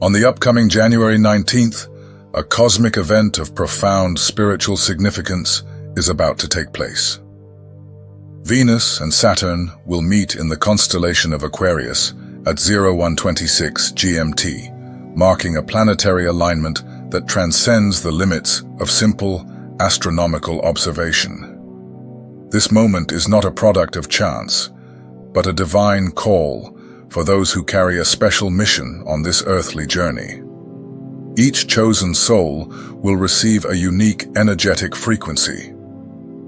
On the upcoming January 19th, a cosmic event of profound spiritual significance is about to take place. Venus and Saturn will meet in the constellation of Aquarius at 0126 GMT, marking a planetary alignment that transcends the limits of simple astronomical observation. This moment is not a product of chance, but a divine call for those who carry a special mission on this earthly journey. Each chosen soul will receive a unique energetic frequency,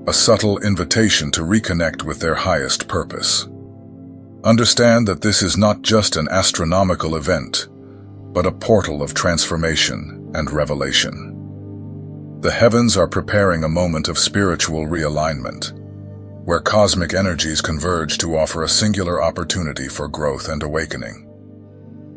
a subtle invitation to reconnect with their highest purpose. Understand that this is not just an astronomical event, but a portal of transformation and revelation. The heavens are preparing a moment of spiritual realignment, where cosmic energies converge to offer a singular opportunity for growth and awakening.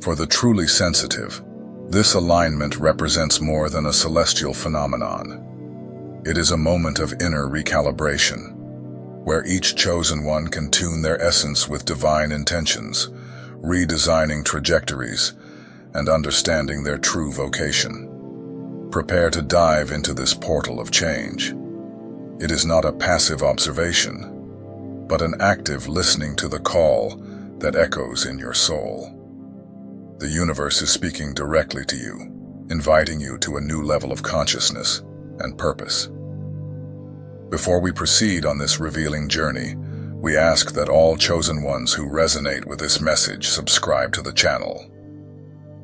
For the truly sensitive, this alignment represents more than a celestial phenomenon. It is a moment of inner recalibration, where each chosen one can tune their essence with divine intentions, redesigning trajectories and understanding their true vocation. Prepare to dive into this portal of change. It is not a passive observation, but an active listening to the call that echoes in your soul. The universe is speaking directly to you, inviting you to a new level of consciousness and purpose. Before we proceed on this revealing journey, we ask that all chosen ones who resonate with this message subscribe to the channel.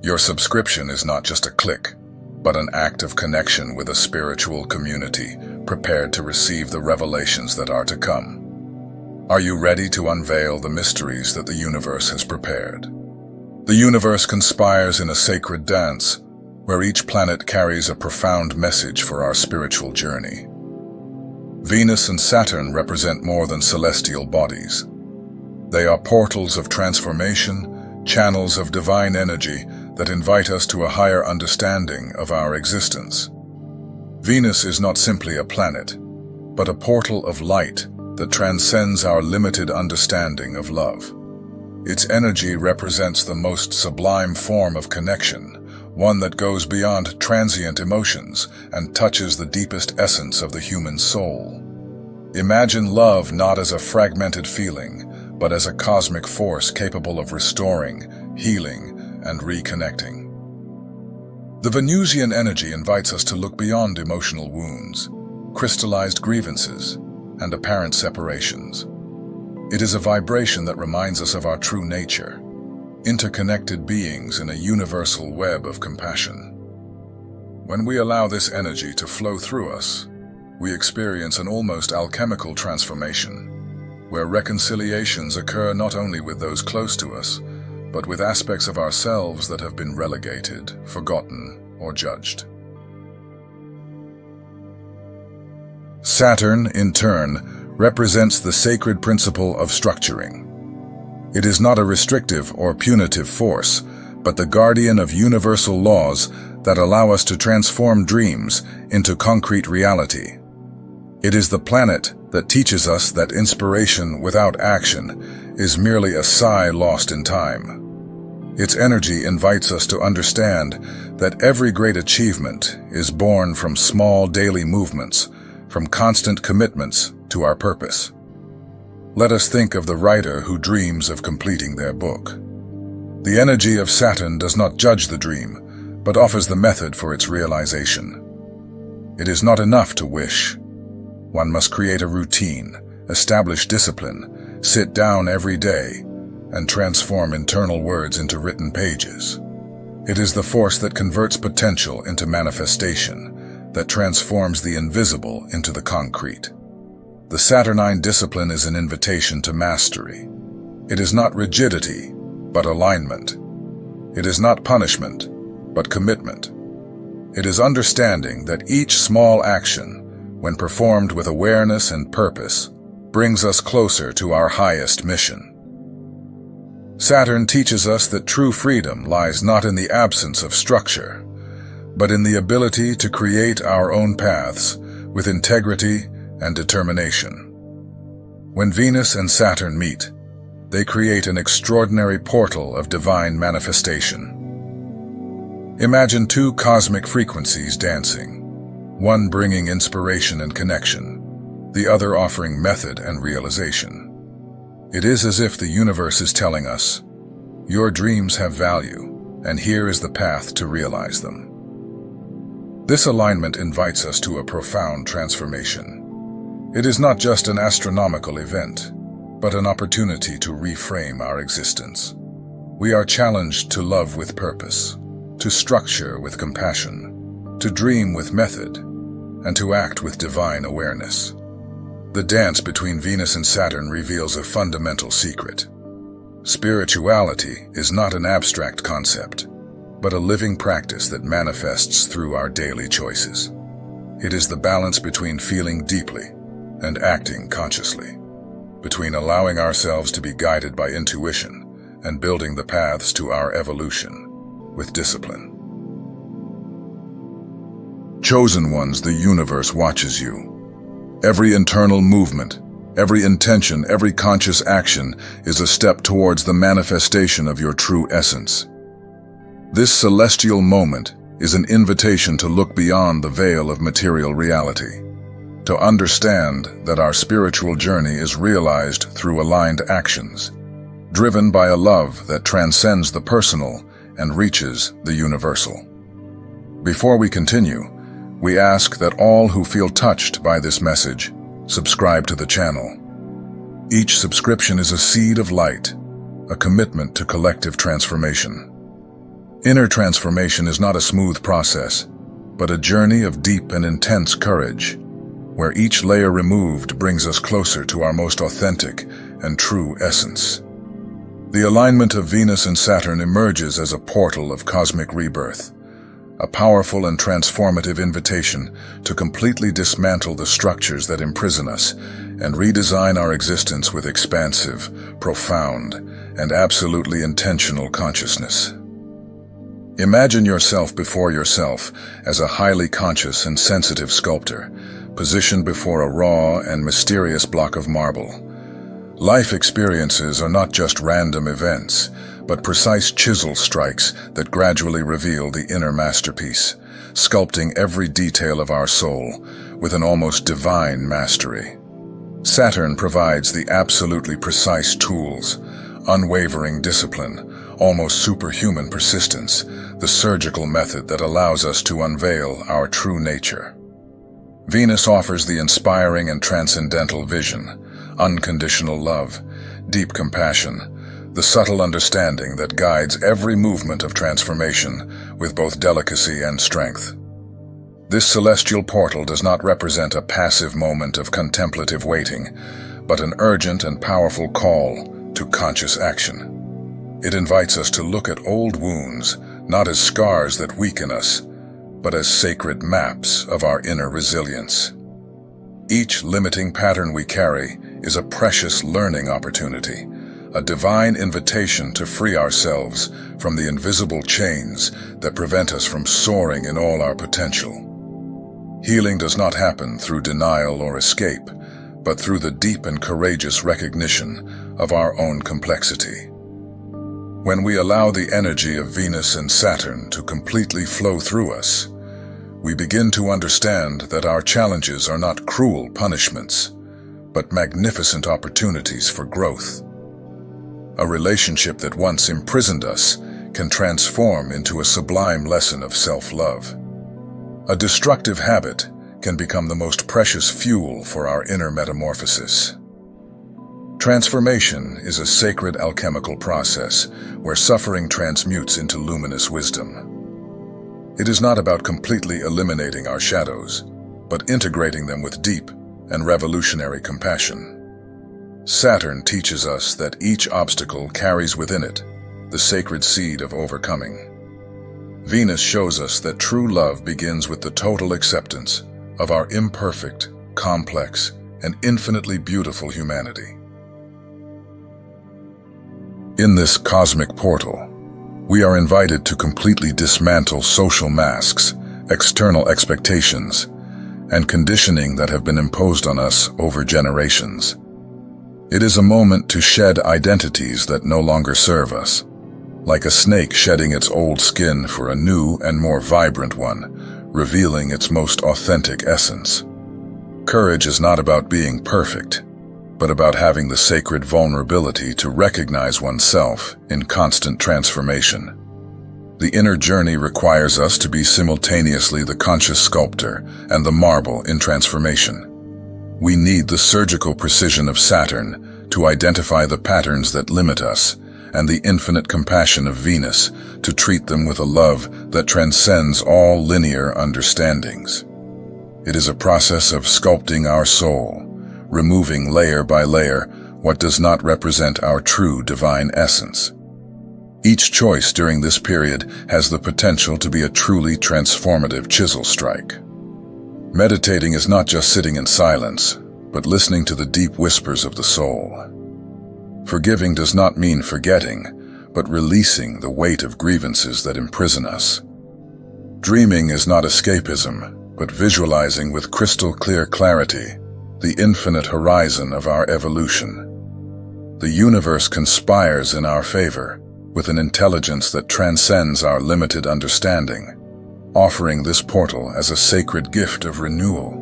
Your subscription is not just a click, but an act of connection with a spiritual community prepared to receive the revelations that are to come. Are you ready to unveil the mysteries that the universe has prepared? The universe conspires in a sacred dance, where each planet carries a profound message for our spiritual journey. Venus and Saturn represent more than celestial bodies. They are portals of transformation, channels of divine energy that invite us to a higher understanding of our existence. Venus is not simply a planet, but a portal of light that transcends our limited understanding of love. Its energy represents the most sublime form of connection, one that goes beyond transient emotions and touches the deepest essence of the human soul. Imagine love not as a fragmented feeling, but as a cosmic force capable of restoring, healing, and reconnecting. The Venusian energy invites us to look beyond emotional wounds, crystallized grievances, and apparent separations. It is a vibration that reminds us of our true nature, interconnected beings in a universal web of compassion. When we allow this energy to flow through us, we experience an almost alchemical transformation, where reconciliations occur not only with those close to us, but with aspects of ourselves that have been relegated, forgotten, or judged. Saturn, in turn, represents the sacred principle of structuring. It is not a restrictive or punitive force, but the guardian of universal laws that allow us to transform dreams into concrete reality. It is the planet that teaches us that inspiration without action is merely a sigh lost in time. Its energy invites us to understand that every great achievement is born from small daily movements, from constant commitments to our purpose. Let us think of the writer who dreams of completing their book. The energy of Saturn does not judge the dream, but offers the method for its realization. It is not enough to wish. One must create a routine, establish discipline, sit down every day, and transform internal words into written pages. It is the force that converts potential into manifestation, that transforms the invisible into the concrete. The Saturnine discipline is an invitation to mastery. It is not rigidity, but alignment. It is not punishment, but commitment. It is understanding that each small action, when performed with awareness and purpose, brings us closer to our highest mission. Saturn teaches us that true freedom lies not in the absence of structure, but in the ability to create our own paths with integrity and determination. When Venus and Saturn meet, they create an extraordinary portal of divine manifestation. Imagine two cosmic frequencies dancing, one bringing inspiration and connection, the other offering method and realization. It is as if the universe is telling us, your dreams have value, and here is the path to realize them. This alignment invites us to a profound transformation. It is not just an astronomical event, but an opportunity to reframe our existence. We are challenged to love with purpose, to structure with compassion, to dream with method, and to act with divine awareness. The dance between Venus and Saturn reveals a fundamental secret. Spirituality is not an abstract concept, but a living practice that manifests through our daily choices. It is the balance between feeling deeply and acting consciously, between allowing ourselves to be guided by intuition and building the paths to our evolution with discipline. Chosen ones, the universe watches you. Every internal movement, every intention, every conscious action is a step towards the manifestation of your true essence. This celestial moment is an invitation to look beyond the veil of material reality, to understand that our spiritual journey is realized through aligned actions, driven by a love that transcends the personal and reaches the universal. Before we continue, we ask that all who feel touched by this message subscribe to the channel. Each subscription is a seed of light, a commitment to collective transformation. Inner transformation is not a smooth process, but a journey of deep and intense courage, where each layer removed brings us closer to our most authentic and true essence. The alignment of Venus and Saturn emerges as a portal of cosmic rebirth, a powerful and transformative invitation to completely dismantle the structures that imprison us and redesign our existence with expansive, profound, and absolutely intentional consciousness. Imagine yourself before yourself as a highly conscious and sensitive sculptor, positioned before a raw and mysterious block of marble. Life experiences are not just random events, but precise chisel strikes that gradually reveal the inner masterpiece, sculpting every detail of our soul with an almost divine mastery. Saturn provides the absolutely precise tools, unwavering discipline, almost superhuman persistence, the surgical method that allows us to unveil our true nature. Venus offers the inspiring and transcendental vision, unconditional love, deep compassion, the subtle understanding that guides every movement of transformation with both delicacy and strength. This celestial portal does not represent a passive moment of contemplative waiting, but an urgent and powerful call to conscious action. It invites us to look at old wounds not as scars that weaken us, but as sacred maps of our inner resilience. Each limiting pattern we carry is a precious learning opportunity, a divine invitation to free ourselves from the invisible chains that prevent us from soaring in all our potential. Healing does not happen through denial or escape, but through the deep and courageous recognition of our own complexity. When we allow the energy of Venus and Saturn to completely flow through us, we begin to understand that our challenges are not cruel punishments, but magnificent opportunities for growth. A relationship that once imprisoned us can transform into a sublime lesson of self-love. A destructive habit can become the most precious fuel for our inner metamorphosis. Transformation is a sacred alchemical process where suffering transmutes into luminous wisdom. It is not about completely eliminating our shadows, but integrating them with deep and revolutionary compassion. Saturn teaches us that each obstacle carries within it the sacred seed of overcoming. Venus shows us that true love begins with the total acceptance of our imperfect, complex, and infinitely beautiful humanity. In this cosmic portal, we are invited to completely dismantle social masks, external expectations, and conditioning that have been imposed on us over generations. It is a moment to shed identities that no longer serve us, like a snake shedding its old skin for a new and more vibrant one, revealing its most authentic essence. Courage is not about being perfect, but about having the sacred vulnerability to recognize oneself in constant transformation. The inner journey requires us to be simultaneously the conscious sculptor and the marble in transformation. We need the surgical precision of Saturn to identify the patterns that limit us, and the infinite compassion of Venus to treat them with a love that transcends all linear understandings. It is a process of sculpting our soul, removing layer by layer what does not represent our true divine essence. Each choice during this period has the potential to be a truly transformative chisel strike. Meditating is not just sitting in silence, but listening to the deep whispers of the soul. Forgiving does not mean forgetting, but releasing the weight of grievances that imprison us. Dreaming is not escapism, but visualizing with crystal clear clarity the infinite horizon of our evolution. The universe conspires in our favor, with an intelligence that transcends our limited understanding, offering this portal as a sacred gift of renewal.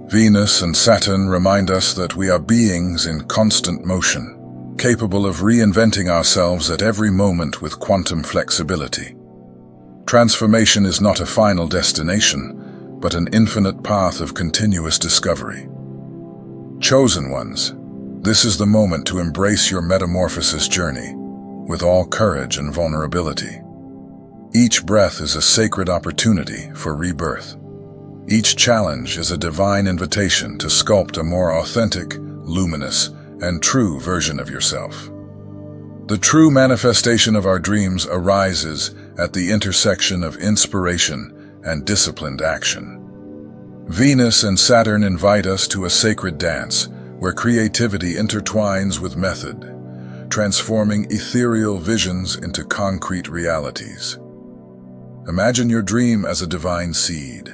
Venus and Saturn remind us that we are beings in constant motion, capable of reinventing ourselves at every moment with quantum flexibility. Transformation is not a final destination, but an infinite path of continuous discovery. Chosen ones, this is the moment to embrace your metamorphosis journey with all courage and vulnerability. Each breath is a sacred opportunity for rebirth. Each challenge is a divine invitation to sculpt a more authentic, luminous, and true version of yourself. The true manifestation of our dreams arises at the intersection of inspiration and disciplined action. Venus and Saturn invite us to a sacred dance where creativity intertwines with method, transforming ethereal visions into concrete realities. Imagine your dream as a divine seed.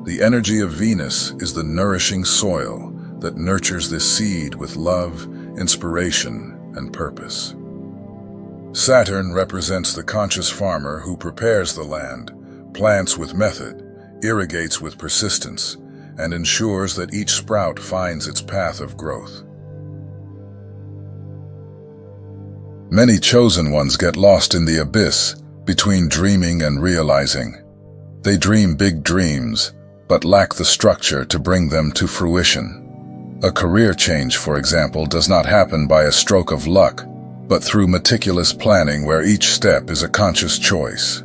The energy of Venus is the nourishing soil that nurtures this seed with love, inspiration, and purpose. Saturn represents the conscious farmer who prepares the land, plants with method, irrigates with persistence, and ensures that each sprout finds its path of growth. Many chosen ones get lost in the abyss between dreaming and realizing. They dream big dreams, but lack the structure to bring them to fruition. A career change, for example, does not happen by a stroke of luck, but through meticulous planning where each step is a conscious choice.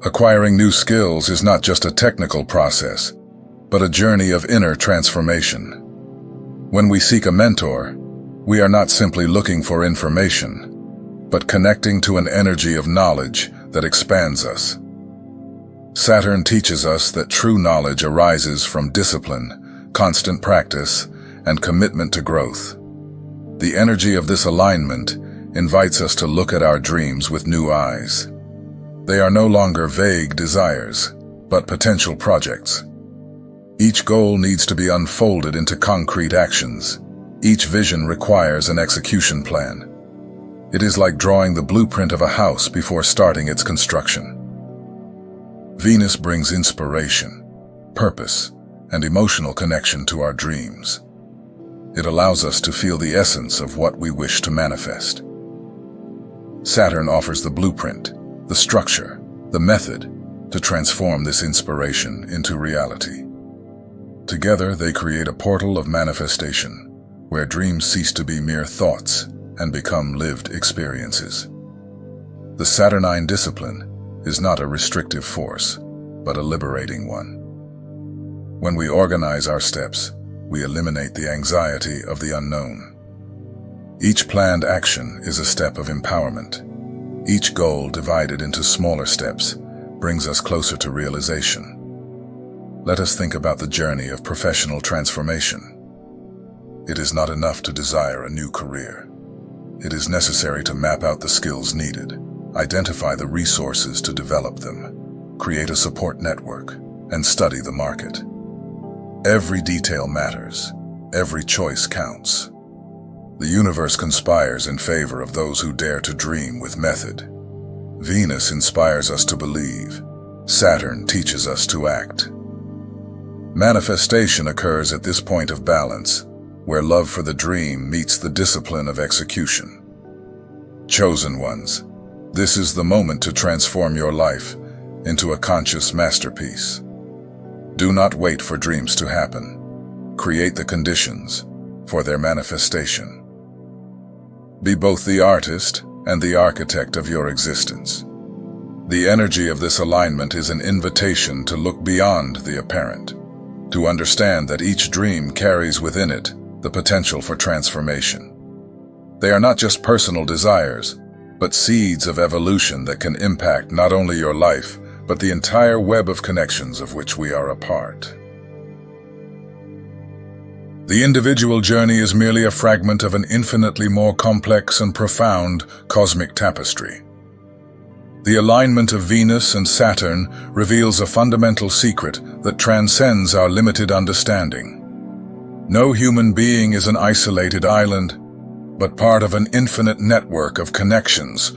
Acquiring new skills is not just a technical process, but a journey of inner transformation. When we seek a mentor, we are not simply looking for information, but connecting to an energy of knowledge that expands us. Saturn teaches us that true knowledge arises from discipline, constant practice, and commitment to growth. The energy of this alignment invites us to look at our dreams with new eyes. They are no longer vague desires, but potential projects. Each goal needs to be unfolded into concrete actions. Each vision requires an execution plan. It is like drawing the blueprint of a house before starting its construction. Venus brings inspiration, purpose, and emotional connection to our dreams. It allows us to feel the essence of what we wish to manifest. Saturn offers the blueprint, the structure, the method to transform this inspiration into reality. Together, they create a portal of manifestation, where dreams cease to be mere thoughts and become lived experiences. The Saturnine discipline is not a restrictive force, but a liberating one. When we organize our steps, we eliminate the anxiety of the unknown. Each planned action is a step of empowerment. Each goal divided into smaller steps brings us closer to realization. Let us think about the journey of professional transformation. It is not enough to desire a new career. It is necessary to map out the skills needed, identify the resources to develop them, create a support network, and study the market. Every detail matters. Every choice counts. The universe conspires in favor of those who dare to dream with method. Venus inspires us to believe. Saturn teaches us to act. Manifestation occurs at this point of balance, where love for the dream meets the discipline of execution. Chosen ones, this is the moment to transform your life into a conscious masterpiece. Do not wait for dreams to happen. Create the conditions for their manifestation. Be both the artist and the architect of your existence. The energy of this alignment is an invitation to look beyond the apparent, to understand that each dream carries within it the potential for transformation. They are not just personal desires, but seeds of evolution that can impact not only your life, but the entire web of connections of which we are a part. The individual journey is merely a fragment of an infinitely more complex and profound cosmic tapestry. The alignment of Venus and Saturn reveals a fundamental secret that transcends our limited understanding. No human being is an isolated island, but part of an infinite network of connections,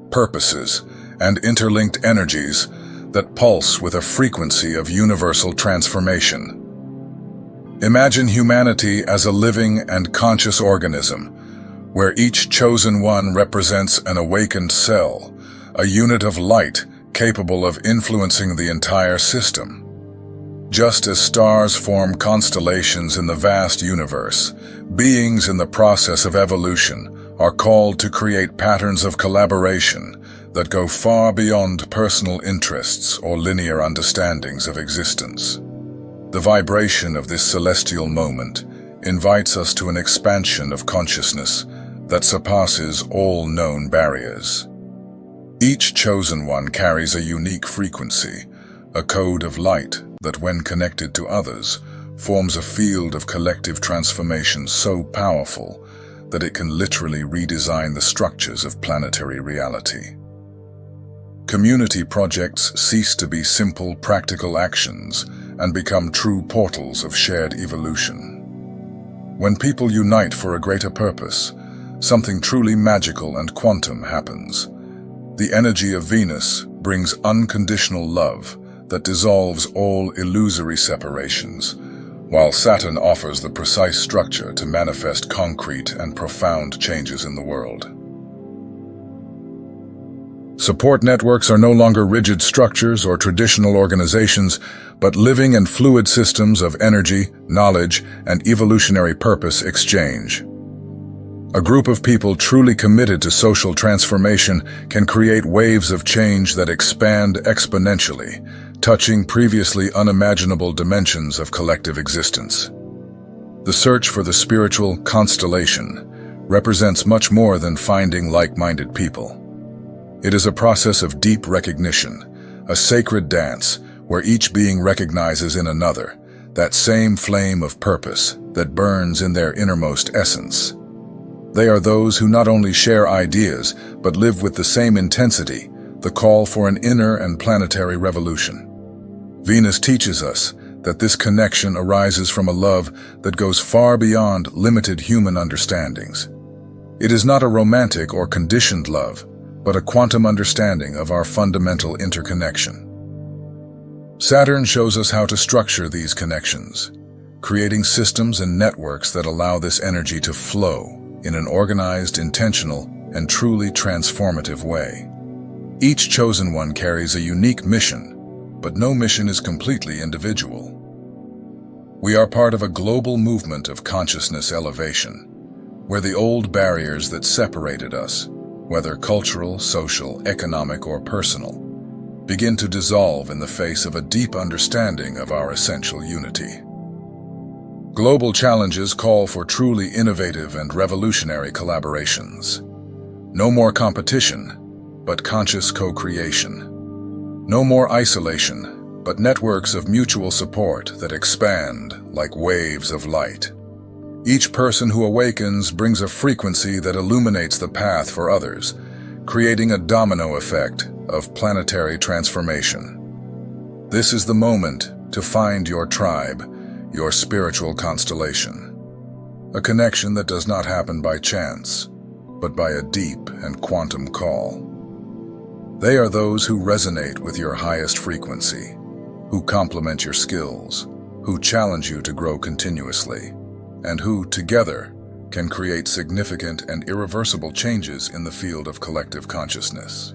purposes, and interlinked energies that pulse with a frequency of universal transformation. Imagine humanity as a living and conscious organism, where each chosen one represents an awakened cell, a unit of light capable of influencing the entire system. Just as stars form constellations in the vast universe, beings in the process of evolution are called to create patterns of collaboration that go far beyond personal interests or linear understandings of existence. The vibration of this celestial moment invites us to an expansion of consciousness that surpasses all known barriers. Each chosen one carries a unique frequency, a code of light that, when connected to others, forms a field of collective transformation so powerful that it can literally redesign the structures of planetary reality. Community projects cease to be simple, practical actions and become true portals of shared evolution. When people unite for a greater purpose, something truly magical and quantum happens. The energy of Venus brings unconditional love that dissolves all illusory separations, while Saturn offers the precise structure to manifest concrete and profound changes in the world. Support networks are no longer rigid structures or traditional organizations, but living and fluid systems of energy, knowledge, and evolutionary purpose exchange. A group of people truly committed to social transformation can create waves of change that expand exponentially, touching previously unimaginable dimensions of collective existence. The search for the spiritual constellation represents much more than finding like-minded people. It is a process of deep recognition, a sacred dance where each being recognizes in another that same flame of purpose that burns in their innermost essence. They are those who not only share ideas, but live with the same intensity, the call for an inner and planetary revolution. Venus teaches us that this connection arises from a love that goes far beyond limited human understandings. It is not a romantic or conditioned love, but a quantum understanding of our fundamental interconnection. Saturn shows us how to structure these connections, creating systems and networks that allow this energy to flow in an organized, intentional, and truly transformative way. Each chosen one carries a unique mission, but no mission is completely individual. We are part of a global movement of consciousness elevation, where the old barriers that separated us, whether cultural, social, economic, or personal, begin to dissolve in the face of a deep understanding of our essential unity. Global challenges call for truly innovative and revolutionary collaborations. No more competition, but conscious co-creation. No more isolation, but networks of mutual support that expand like waves of light. Each person who awakens brings a frequency that illuminates the path for others, creating a domino effect of planetary transformation. This is the moment to find your tribe, your spiritual constellation. a connection that does not happen by chance, but by a deep and quantum call. They are those who resonate with your highest frequency, who complement your skills, who challenge you to grow continuously, and who, together, can create significant and irreversible changes in the field of collective consciousness.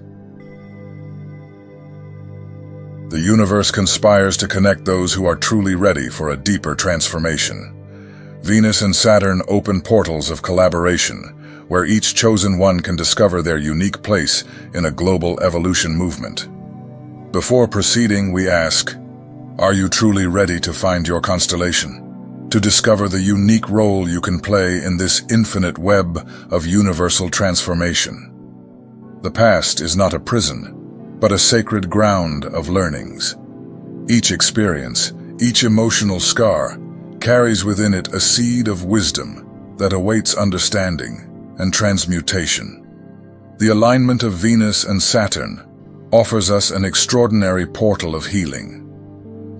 The universe conspires to connect those who are truly ready for a deeper transformation. Venus and Saturn open portals of collaboration, where each chosen one can discover their unique place in a global evolution movement. Before proceeding, we ask, are you truly ready to find your constellation? To discover the unique role you can play in this infinite web of universal transformation? The past is not a prison, but a sacred ground of learnings. Each experience, each emotional scar, carries within it a seed of wisdom that awaits understanding and transmutation. The alignment of Venus and Saturn offers us an extraordinary portal of healing,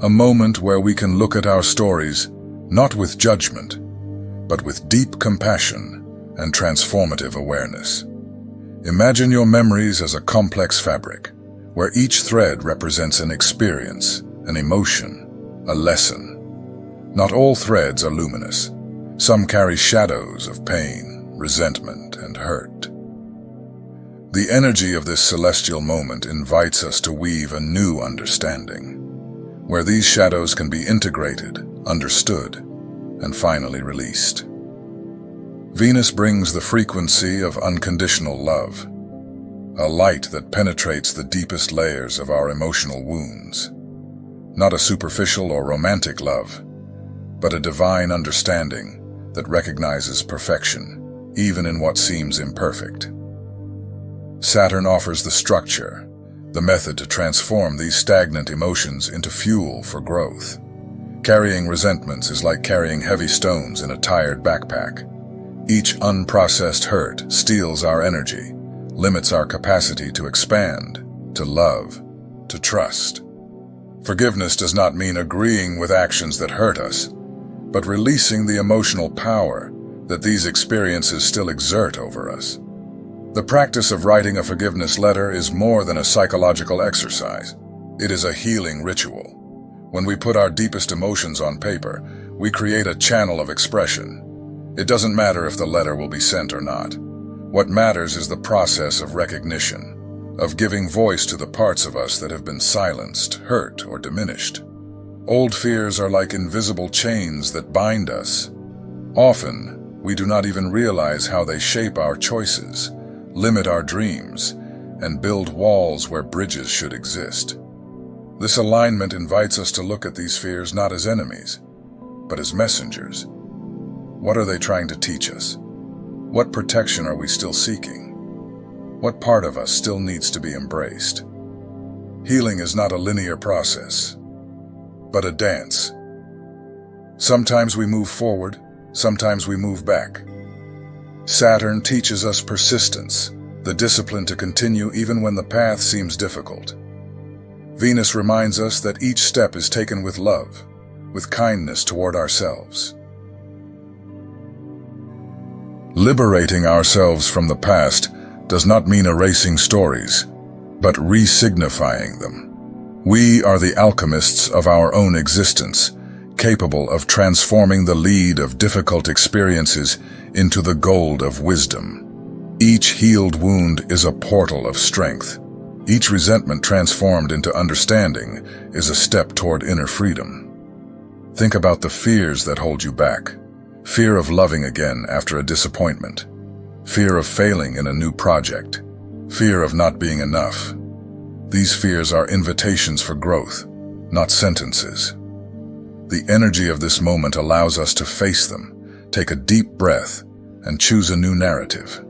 a moment where we can look at our stories not with judgment, but with deep compassion and transformative awareness. Imagine your memories as a complex fabric, where each thread represents an experience, an emotion, a lesson. Not all threads are luminous. Some carry shadows of pain, resentment, and hurt. The energy of this celestial moment invites us to weave a new understanding, where these shadows can be integrated, understood, and finally released. Venus brings the frequency of unconditional love, a light that penetrates the deepest layers of our emotional wounds. Not a superficial or romantic love, but a divine understanding that recognizes perfection, even in what seems imperfect. Saturn offers the structure, the method to transform these stagnant emotions into fuel for growth. Carrying resentments is like carrying heavy stones in a tired backpack. Each unprocessed hurt steals our energy, limits our capacity to expand, to love, to trust. Forgiveness does not mean agreeing with actions that hurt us, but releasing the emotional power that these experiences still exert over us. The practice of writing a forgiveness letter is more than a psychological exercise. It is a healing ritual. When we put our deepest emotions on paper, we create a channel of expression. It doesn't matter if the letter will be sent or not. What matters is the process of recognition, of giving voice to the parts of us that have been silenced, hurt, or diminished. Old fears are like invisible chains that bind us. Often, we do not even realize how they shape our choices, limit our dreams, and build walls where bridges should exist. This alignment invites us to look at these fears not as enemies, but as messengers. What are they trying to teach us? What protection are we still seeking? What part of us still needs to be embraced? Healing is not a linear process, but a dance. Sometimes we move forward, sometimes we move back. Saturn teaches us persistence, the discipline to continue even when the path seems difficult. Venus reminds us that each step is taken with love, with kindness toward ourselves. Liberating ourselves from the past does not mean erasing stories, but re-signifying them. We are the alchemists of our own existence, capable of transforming the lead of difficult experiences into the gold of wisdom. Each healed wound is a portal of strength. Each resentment transformed into understanding is a step toward inner freedom. Think about the fears that hold you back. Fear of loving again after a disappointment. Fear of failing in a new project. Fear of not being enough. These fears are invitations for growth, not sentences. The energy of this moment allows us to face them, take a deep breath, and choose a new narrative.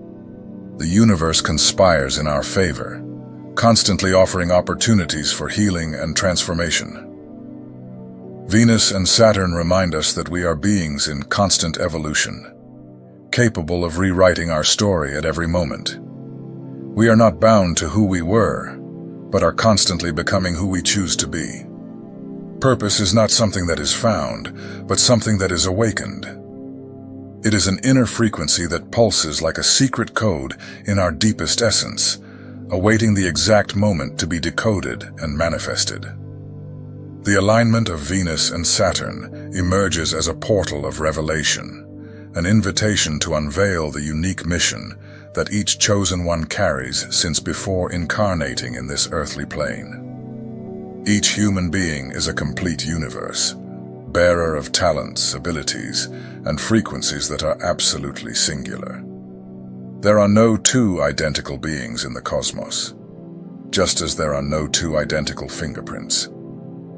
The universe conspires in our favor, constantly offering opportunities for healing and transformation. Venus and Saturn remind us that we are beings in constant evolution, capable of rewriting our story at every moment. We are not bound to who we were, but are constantly becoming who we choose to be. Purpose is not something that is found, but something that is awakened. It is an inner frequency that pulses like a secret code in our deepest essence, awaiting the exact moment to be decoded and manifested. The alignment of Venus and Saturn emerges as a portal of revelation, an invitation to unveil the unique mission that each chosen one carries since before incarnating in this earthly plane. Each human being is a complete universe, bearer of talents, abilities, and frequencies that are absolutely singular. There are no two identical beings in the cosmos, just as there are no two identical fingerprints.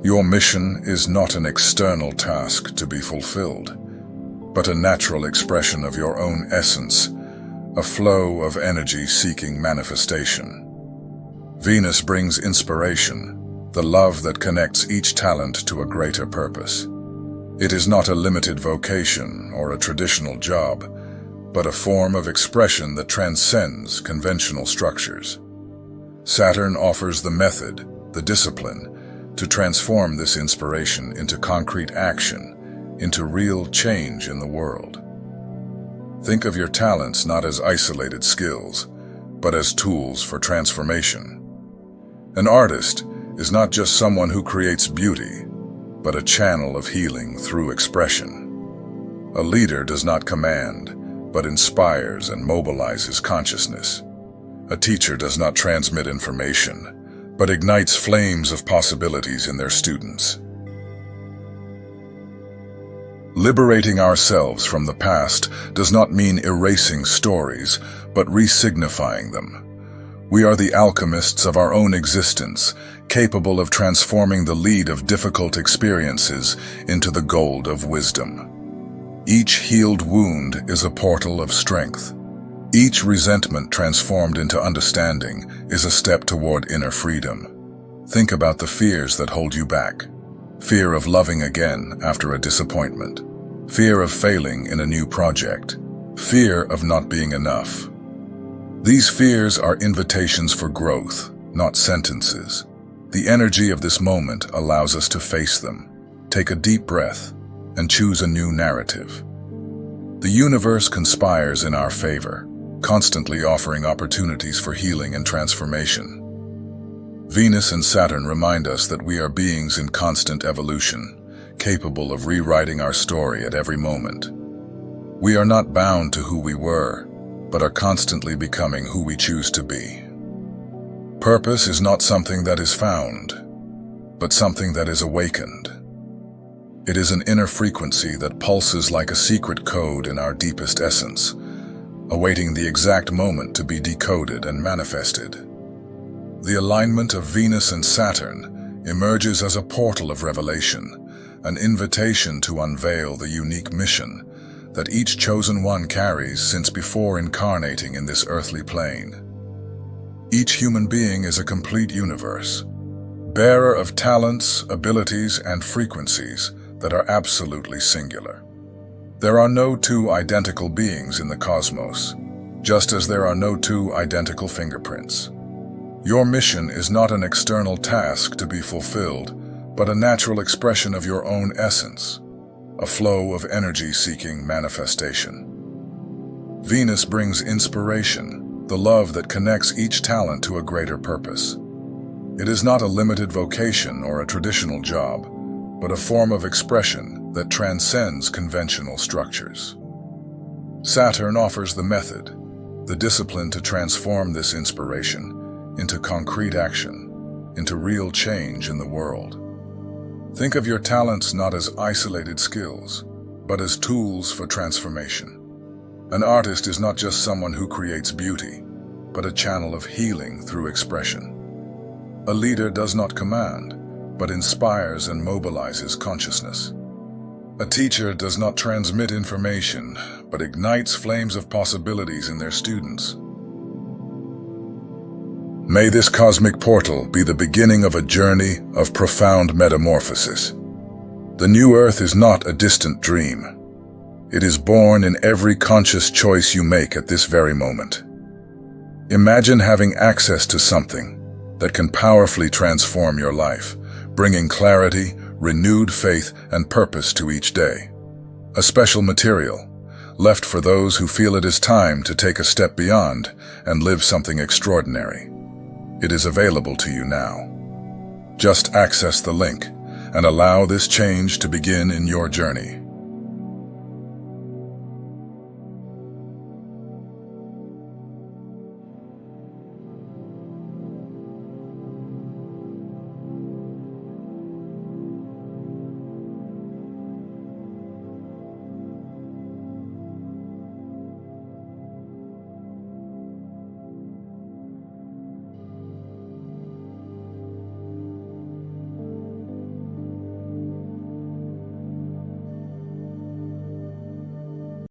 Your mission is not an external task to be fulfilled, but a natural expression of your own essence, a flow of energy seeking manifestation. Venus brings inspiration, the love that connects each talent to a greater purpose. It is not a limited vocation or a traditional job, but a form of expression that transcends conventional structures. Saturn offers the method, the discipline, to transform this inspiration into concrete action, into real change in the world. Think of your talents not as isolated skills, but as tools for transformation. An artist is not just someone who creates beauty, but a channel of healing through expression. A leader does not command, but inspires and mobilizes consciousness. A teacher does not transmit information, but ignites flames of possibilities in their students. Liberating ourselves from the past does not mean erasing stories, but re-signifying them. We are the alchemists of our own existence, capable of transforming the lead of difficult experiences into the gold of wisdom. Each healed wound is a portal of strength. Each resentment transformed into understanding is a step toward inner freedom. Think about the fears that hold you back. Fear of loving again after a disappointment. Fear of failing in a new project. Fear of not being enough. These fears are invitations for growth, not sentences. The energy of this moment allows us to face them, take a deep breath, and choose a new narrative. The universe conspires in our favor, constantly offering opportunities for healing and transformation. Venus and Saturn remind us that we are beings in constant evolution, capable of rewriting our story at every moment. We are not bound to who we were, but are constantly becoming who we choose to be. Purpose is not something that is found, but something that is awakened. It is an inner frequency that pulses like a secret code in our deepest essence, awaiting the exact moment to be decoded and manifested. The alignment of Venus and Saturn emerges as a portal of revelation, an invitation to unveil the unique mission that each chosen one carries since before incarnating in this earthly plane. Each human being is a complete universe, bearer of talents, abilities, and frequencies that are absolutely singular. There are no two identical beings in the cosmos, just as there are no two identical fingerprints. Your mission is not an external task to be fulfilled, but a natural expression of your own essence, a flow of energy-seeking manifestation. Venus brings inspiration, the love that connects each talent to a greater purpose. It is not a limited vocation or a traditional job, but a form of expression that transcends conventional structures. Saturn offers the method, the discipline to transform this inspiration into concrete action, into real change in the world. Think of your talents not as isolated skills, but as tools for transformation. An artist is not just someone who creates beauty, but a channel of healing through expression. A leader does not command, but inspires and mobilizes consciousness. A teacher does not transmit information, but ignites flames of possibilities in their students. May this cosmic portal be the beginning of a journey of profound metamorphosis. The new Earth is not a distant dream. It is born in every conscious choice you make at this very moment. Imagine having access to something that can powerfully transform your life, bringing clarity, renewed faith, and purpose to each day. A special material, left for those who feel it is time to take a step beyond and live something extraordinary. It is available to you now. Just access the link and allow this change to begin in your journey.